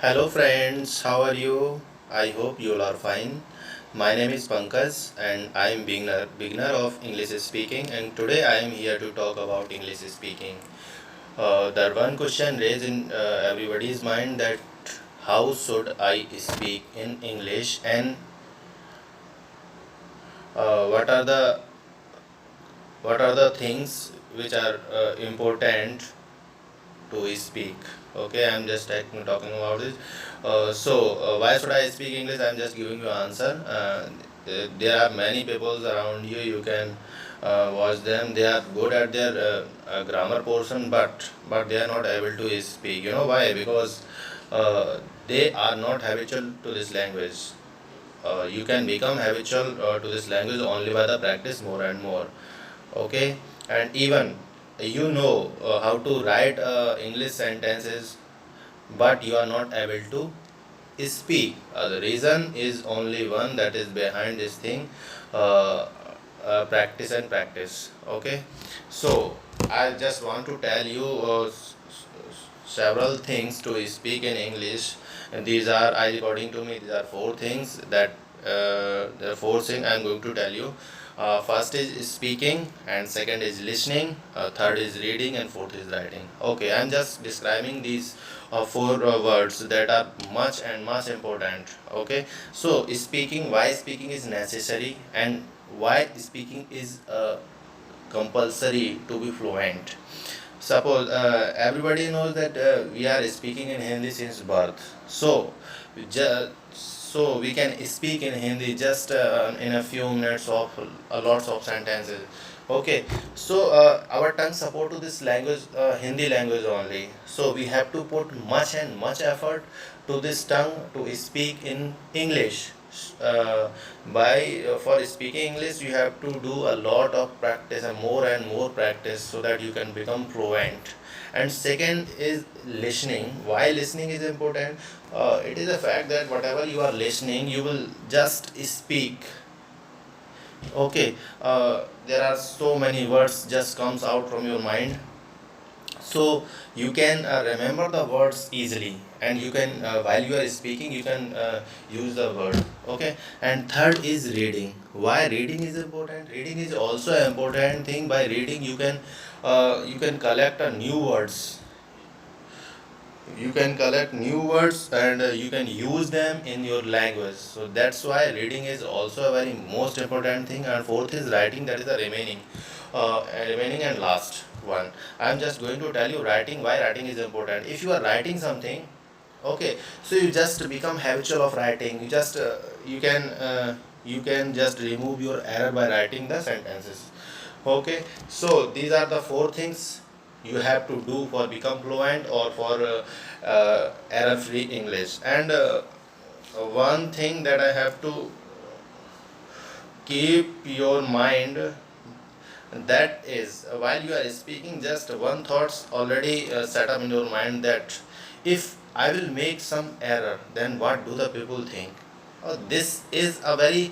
Hello friends, how are you? I hope you all are fine. My name is Pankaj and I am beginner of English speaking, and today I am here to talk about English speaking. The one question raised in everybody's mind, that how should I speak in English, and uh, what are the what are the things which are important to speak. Okay, I'm just talking about this. Why should I speak English? I'm just giving you answer. There are many people around you. You can watch them. They are good at their grammar portion, but they are not able to speak. You know why? Because they are not habitual to this language. You can become habitual to this language only by the practice more and more. Okay, and even how to write English sentences, but you are not able to speak. The reason is only one, that is behind this thing. uh, Practice and practice. Okay, so I just want to tell you several things to speak in English, and these are, according to me, these are four things that there are four things I'm going to tell you. First is speaking, and second is listening, third is reading, and fourth is writing. Okay, I'm just describing these four words that are much and much important. Okay, so speaking, why speaking is necessary, and why speaking is compulsory to be fluent. Suppose everybody knows that we are speaking in Hindi since birth, so we can speak in Hindi just in a few minutes of lots of sentences. Okay, so our tongue support to this language, Hindi language only. So we have to put much and much effort to this tongue to speak in English. Uh, by For speaking English, you have to do a lot of practice and more practice, so that you can become fluent. And second is listening. Why listening is important? It is a fact that whatever you are listening, you will just speak. Okay, there are so many words just comes out from your mind, so you can remember the words easily, and you can, while you are speaking, you can use the word. Okay, and third is reading. Why reading is important? Reading is also an important thing. By reading, you can collect new words. You can collect new words, and you can use them in your language. So that's why reading is also a very most important thing. And fourth is writing, that is the remaining and last one. I'm just going to tell you writing, why writing is important. If you are writing something, okay, so you just become habitual of writing. You can just remove your error by writing the sentences. Okay, so these are the four things you have to do for become fluent, or for error free English. And one thing that I have to keep your mind, that is, while you are speaking, just one thoughts already set up in your mind, that if I will make some error, then what do the people think? This is a very,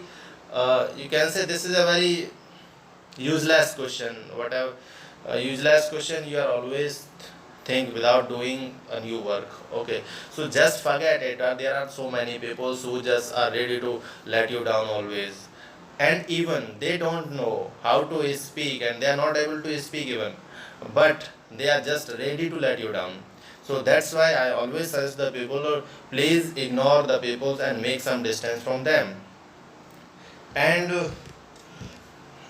you can say, this is a very useless question. Whatever useless question, you are always think without doing a new work. Okay, so just forget it. There are so many people who just are ready to let you down always, and even they don't know how to speak, and they are not able to speak even, but they are just ready to let you down. So that's why I always suggest the people, please ignore the people and make some distance from them. And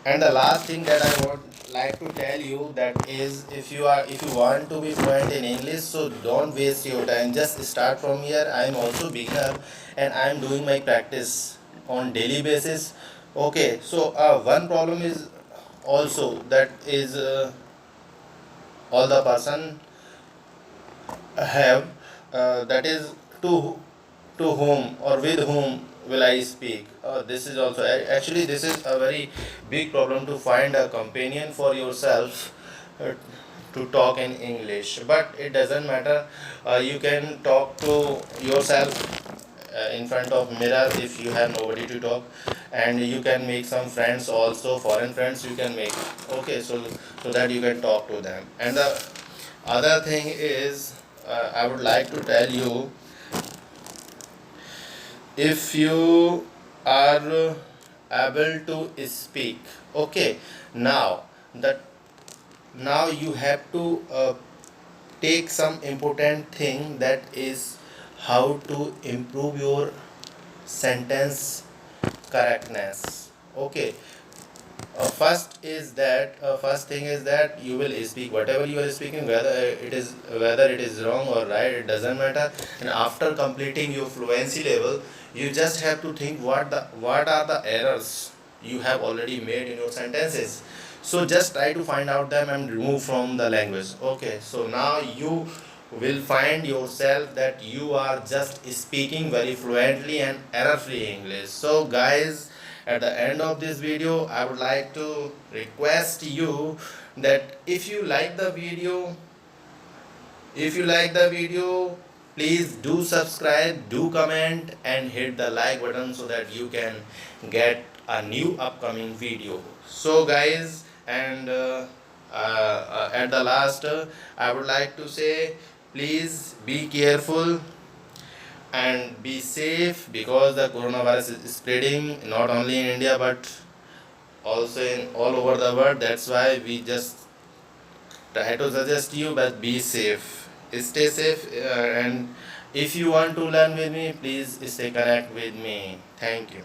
and the last thing that I would like to tell you, that is, if you want to be fluent in English, so don't waste your time. Just start from here. I am also beginner, and I am doing my practice on daily basis. Okay, so one problem is also, that is, all the person have, that is, to whom or with whom will I speak. This is also, actually, this is a very big problem, to find a companion for yourself, to talk in English. But it doesn't matter. You can talk to yourself in front of mirror if you have nobody to talk, and you can make some friends also, foreign friends you can make. Okay, so that you can talk to them. And the other thing is, I would like to tell you if you are able to speak. Okay, now that now you have to take some important thing, that is how to improve your sentence correctness. Okay, first thing is that you will speak whatever you are speaking, whether it is wrong or right, it doesn't matter. And after completing your fluency level, you just have to think what are the errors you have already made in your sentences. So just try to find out them and remove from the language. Okay, so now you will find yourself that you are just speaking very fluently and error free English. So guys, at the end of this video, I would like to request you that if you like the video, please do subscribe, do comment and hit the like button so that you can get a new upcoming video. So guys, and at the last, I would like to say, please be careful and be safe, because the coronavirus is spreading not only in India but also in all over the world. That's why we just try to suggest you, but be safe, stay safe, and if you want to learn with me, please stay connect with me. Thank you.